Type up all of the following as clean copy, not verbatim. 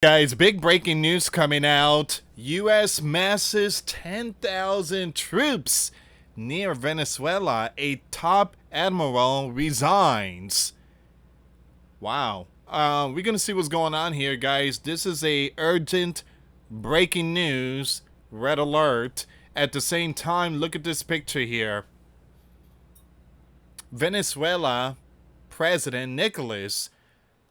Guys, big breaking news coming out. US masses 10,000 troops near Venezuela. A top admiral resigns. Wow. We're going to see what's going on here, guys. This is a urgent breaking news. Red alert. At the same time, look at this picture here. Venezuela President Nicolas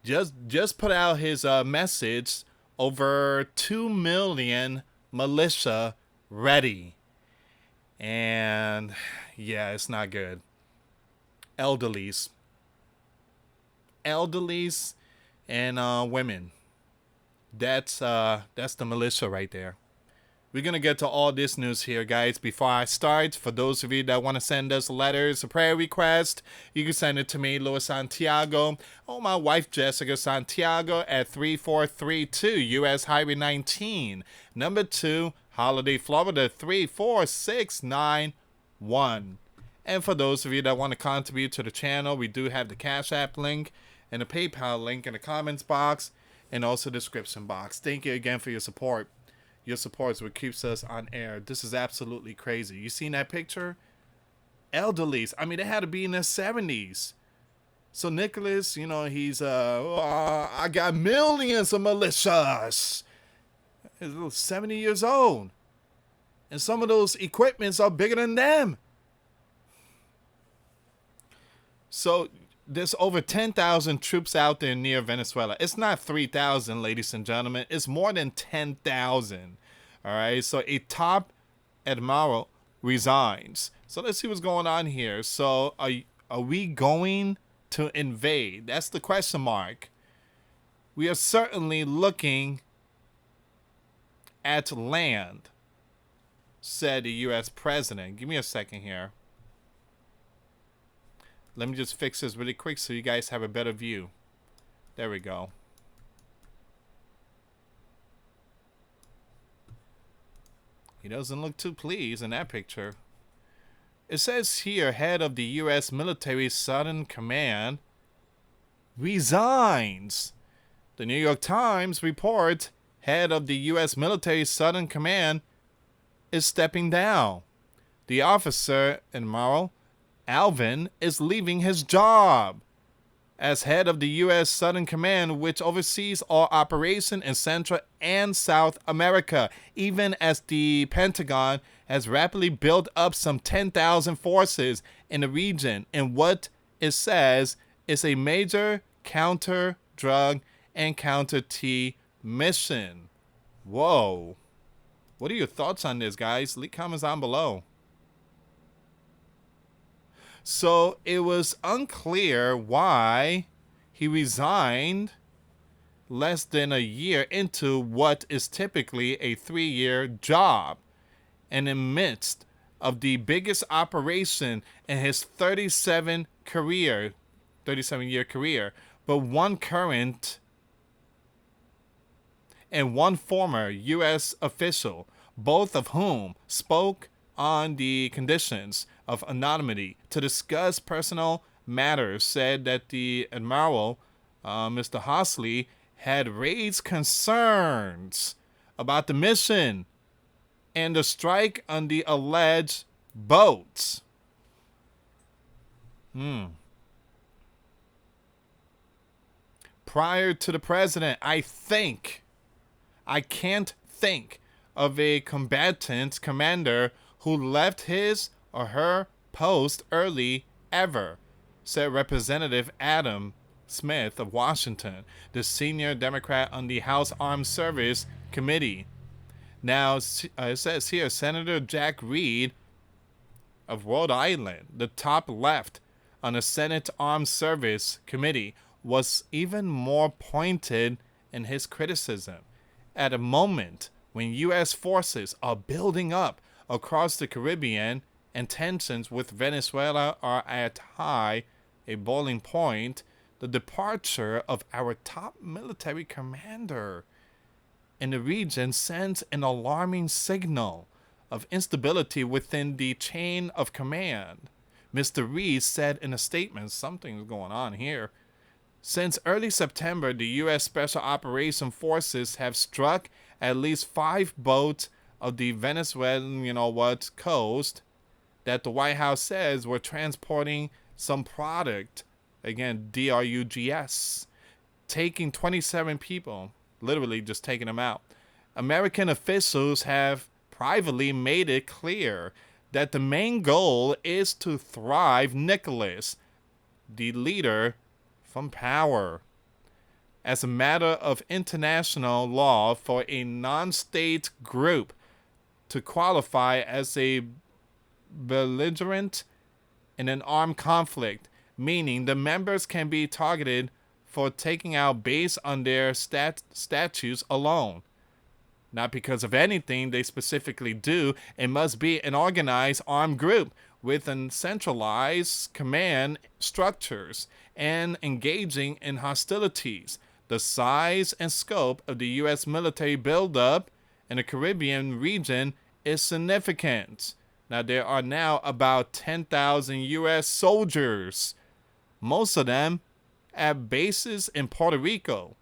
just put out his message. Over 2 million militia ready. And yeah, it's not good. Elderlies and women. That's the militia right there. We're going to get to all this news here, guys. Before I start, for those of you that want to send us letters, a prayer request, you can send it to me, US Santiago, or my wife, Jessica Santiago, at 3432 US Highway 19, number 2, Holiday, Florida, 34691. And for those of you that want to contribute to the channel, we do have the Cash App link and the PayPal link in the comments box and also the description box. Thank you again for your support. Your support is what keeps us on air. This is absolutely crazy. You seen that picture? Elderlies. I mean, they had to be in their 70s. So Nicholas, he's I got millions of militias. He's 70 years old. And some of those equipments are bigger than them. So there's over 10,000 troops out there near Venezuela. It's not 3,000, ladies and gentlemen. It's more than 10,000. All right. So a top admiral resigns. So let's see what's going on here. So are we going to invade? That's the question mark. We are certainly looking at land, said the U.S. president. Give me a second here. Let me just fix this really quick so you guys have a better view. There we go. He doesn't look too pleased in that picture. It says here, head of the U.S. Military Southern Command resigns. The New York Times reports head of the U.S. Military Southern Command is stepping down. The officer, Admiral Alvin, is leaving his job as head of the U.S. Southern Command, which oversees all operations in Central and South America, even as the Pentagon has rapidly built up some 10,000 forces in the region in what it says is a major counter-drug and counter-T mission. Whoa. What are your thoughts on this, guys? Leave comments down below. So it was unclear why he resigned less than a year into what is typically a 3-year job, and in the midst of the biggest operation in his 37-year career, but one current and one former U.S. official, both of whom spoke on the conditions of anonymity to discuss personal matters, said that the Admiral, Mr. Hosley, had raised concerns about the mission and the strike on the alleged boats. Prior to the president, I can't think of a combatant commander who left his or her post early ever, said Representative Adam Smith of Washington, the senior Democrat on the House Armed Service Committee. Now, it says here, Senator Jack Reed of Rhode Island, the top left on the Senate Armed Service Committee, was even more pointed in his criticism. At a moment when U.S. forces are building up across the Caribbean and tensions with Venezuela are at a boiling point, the departure of our top military commander in the region sends an alarming signal of instability within the chain of command. Mr. Reed said in a statement, something's going on here, Since early September, the U.S. Special Operation Forces have struck at least 5 boats of the Venezuelan, coast that the White House says were transporting some product, again, drugs, taking 27 people, literally just taking them out. American officials have privately made it clear that the main goal is to thrive Nicholas, the leader, from power. As a matter of international law, for a non-state group to qualify as a belligerent in an armed conflict, meaning the members can be targeted for taking out based on their statutes alone. Not because of anything they specifically do. It must be an organized armed group with centralized command structures and engaging in hostilities. The size and scope of the U.S. military buildup in the Caribbean region is significant. Now, there are now about 10,000 U.S. soldiers, most of them at bases in Puerto Rico,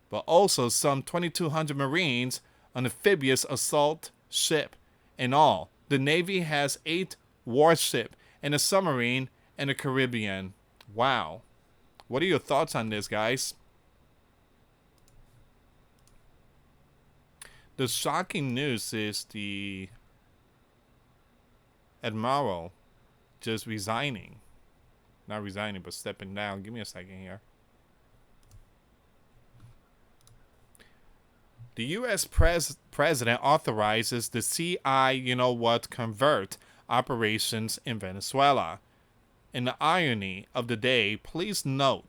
but also some 2,200 Marines on amphibious assault ship. In all, the Navy has 8 warships and a submarine in the Caribbean. Wow. What are your thoughts on this, guys? The shocking news is the Admiral just resigning. Not resigning, but stepping down. Give me a second here. The U.S. president authorizes the covert operations in Venezuela. In the irony of the day, please note,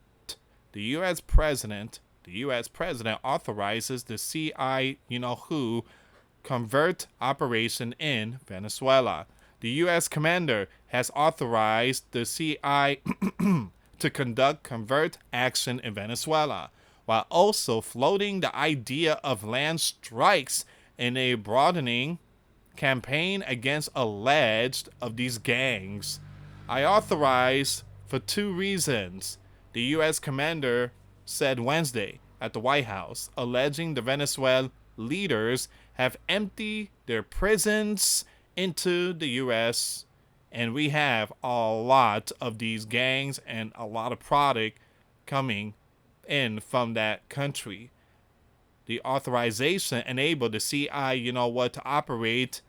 the U.S. president authorizes the covert operation in Venezuela. The U.S. commander has authorized the CI to conduct covert action in Venezuela, while also floating the idea of land strikes in a broadening campaign against alleged of these gangs. I authorize for 2 reasons, the U.S. commander said Wednesday at the White House, alleging the Venezuelan leaders have emptied their prisons into the U.S., and we have a lot of these gangs and a lot of product coming in from that country. The authorization enabled the CI, to operate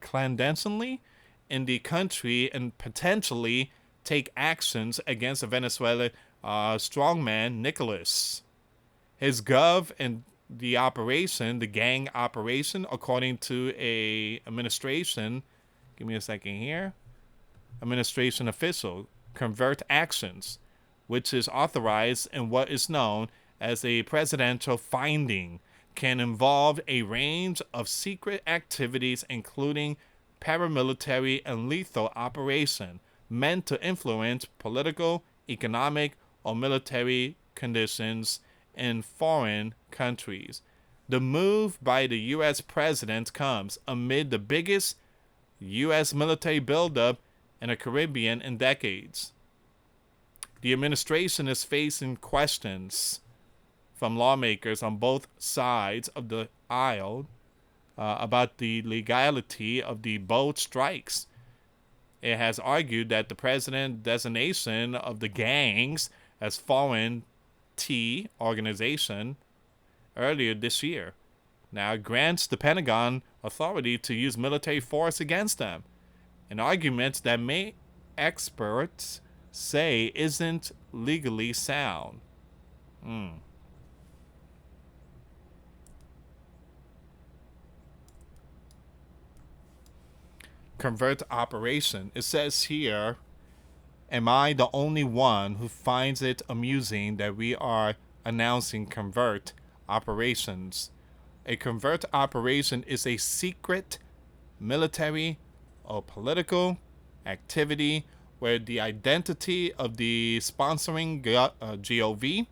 clandestinely in the country and potentially take actions against the Venezuelan strongman Nicholas. His gov and the gang operation, according to a administration, give me a second here, administration official, covert actions, which is authorized in what is known as a presidential finding, can involve a range of secret activities, including paramilitary and lethal operation meant to influence political, economic, or military conditions in foreign countries. The move by the U.S. president comes amid the biggest U.S. military buildup in the Caribbean in decades. The administration is facing questions from lawmakers on both sides of the aisle about the legality of the boat strikes. It has argued that the president's designation of the gangs as foreign organization earlier this year now grants the Pentagon authority to use military force against them, an argument that many experts say isn't legally sound. Covert operation. It says here, am I the only one who finds it amusing that we are announcing covert operations? A covert operation is a secret military or political activity where the identity of the sponsoring GOV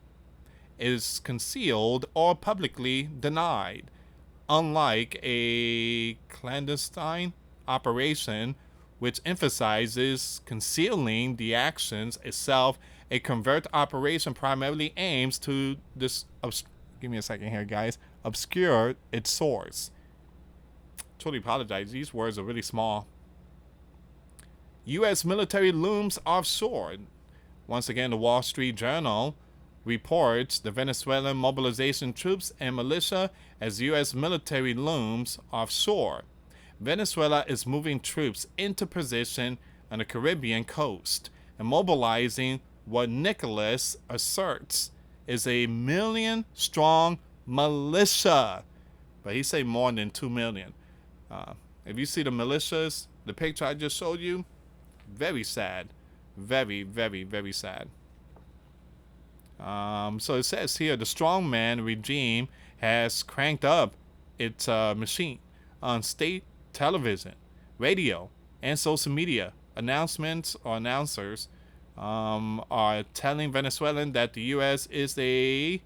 is concealed or publicly denied. Unlike a clandestine operation which emphasizes concealing the actions itself. A covert operation primarily aims to give me a second here, guys. Obscure its source. Totally apologize. These words are really small. U.S. military looms offshore. Once again, the Wall Street Journal reports the Venezuelan mobilization troops and militia as U.S. military looms offshore. Venezuela is moving troops into position on the Caribbean coast and mobilizing what Nicholas asserts is a 1 million strong militia. But he say more than 2 million. If you see the militias, the picture I just showed you, very sad. Very, very, very sad. So it says here, the strongman regime has cranked up its machine on state television, radio, and social media. Announcements or announcers are telling Venezuelans that the U.S. is a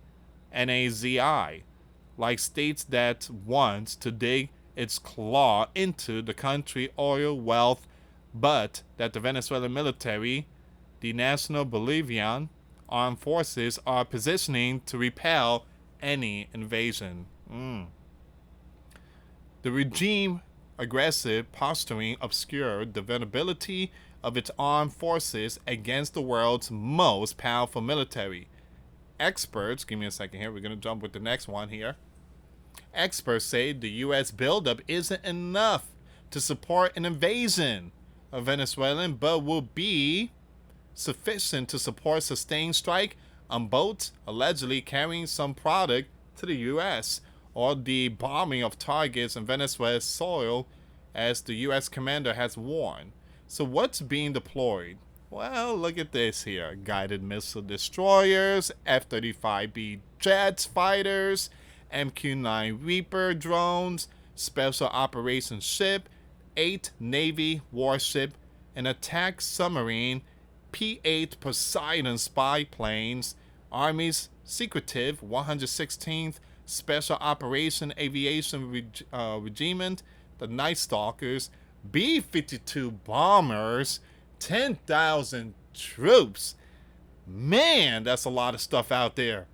NAZI, like states that wants to dig its claw into the country oil wealth, but that the Venezuelan military, the National Bolivian Armed Forces, are positioning to repel any invasion. The regime aggressive posturing obscured the vulnerability of its armed forces against the world's most powerful military. Experts, give me a second here, we're going to jump with the next one here. Experts say the U.S. buildup isn't enough to support an invasion of Venezuela, but will be sufficient to support sustained strike on boats allegedly carrying some product to the U.S. or the bombing of targets in Venezuela's soil, as the U.S. commander has warned. So what's being deployed? Well, look at this here. Guided missile destroyers, F-35B jets, fighters, MQ-9 Reaper drones, special operations ship, 8 Navy warship, an attack submarine, P-8 Poseidon spy planes, Army's secretive 116th Special Operation Aviation Regiment, the Night Stalkers, B-52 bombers, 10,000 troops. Man, that's a lot of stuff out there.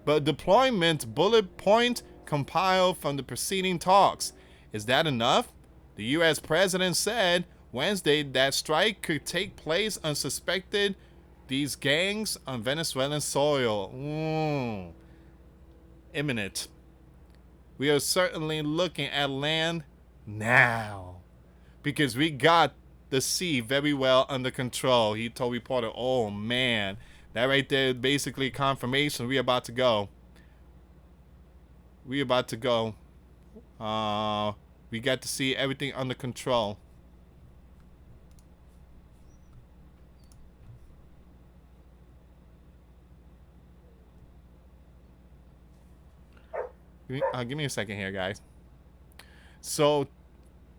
But deployment bullet point compiled from the preceding talks. Is that enough? The U.S. president said Wednesday that strike could take place unsuspected these gangs on Venezuelan soil. Imminent. We are certainly looking at land now because we got the sea very well under control. He told reporter, oh man, that right there is basically confirmation. We about to go. We got to see everything under control. Give me a second here, guys. So,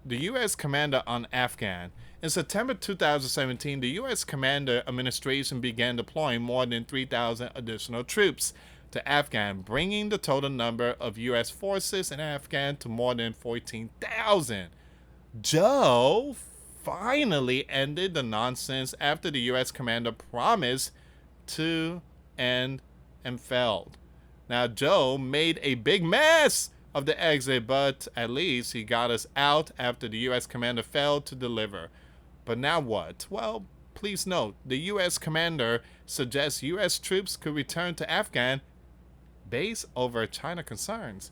the U.S. commander on Afghan. In September 2017, the U.S. commander administration began deploying more than 3,000 additional troops to Afghan, bringing the total number of U.S. forces in Afghan to more than 14,000. Joe finally ended the nonsense after the U.S. commander promised to end and failed. Now, Joe made a big mess of the exit, but at least he got us out after the U.S. commander failed to deliver. But now what? Well, please note, the U.S. commander suggests U.S. troops could return to Afghan base over China concerns.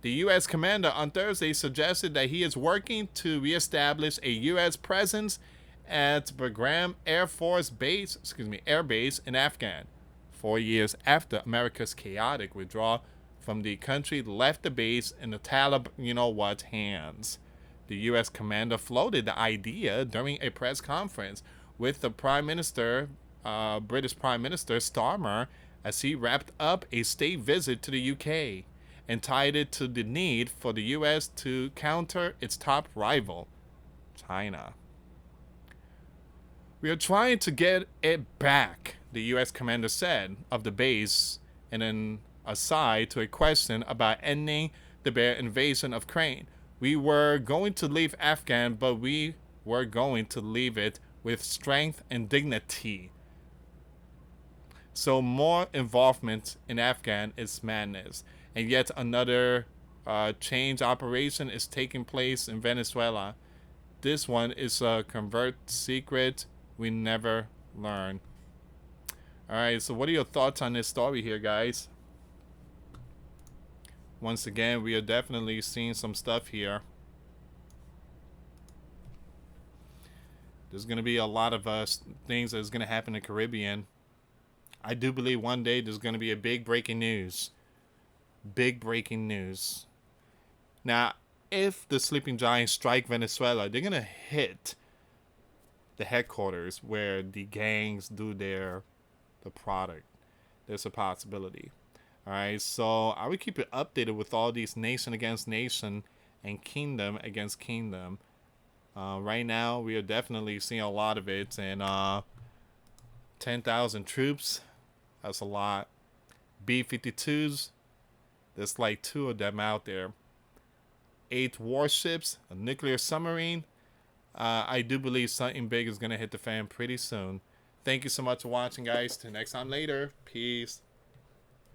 The U.S. commander on Thursday suggested that he is working to reestablish a U.S. presence at Bagram Air Base in Afghan, 4 years after America's chaotic withdrawal from the country left the base in the Taliban, hands. The U.S. commander floated the idea during a press conference with the Prime Minister, British Prime Minister Starmer, as he wrapped up a state visit to the U.K. and tied it to the need for the U.S. to counter its top rival, China. We are trying to get it back, the U.S. commander said of the base in an aside to a question about ending the bear invasion of Ukraine. We were going to leave Afghan, but we we're going to leave it with strength and dignity. So more involvement in Afghan is madness. And yet another change operation is taking place in Venezuela. This one is a covert secret we never learn. Alright, so what are your thoughts on this story here, guys? Once again, we are definitely seeing some stuff here. There's going to be a lot of things that's going to happen in the Caribbean. I do believe one day there's going to be a big breaking news. Big breaking news. Now, if the sleeping giants strike Venezuela, they're going to hit the headquarters where the gangs do the product. There's a possibility. Alright, so I would keep it updated with all these nation against nation and kingdom against kingdom. Right now, we are definitely seeing a lot of it. And 10,000 troops, that's a lot. B-52s, there's like 2 of them out there. 8 warships, a nuclear submarine. I do believe something big is going to hit the fan pretty soon. Thank you so much for watching, guys. Till next time later. Peace.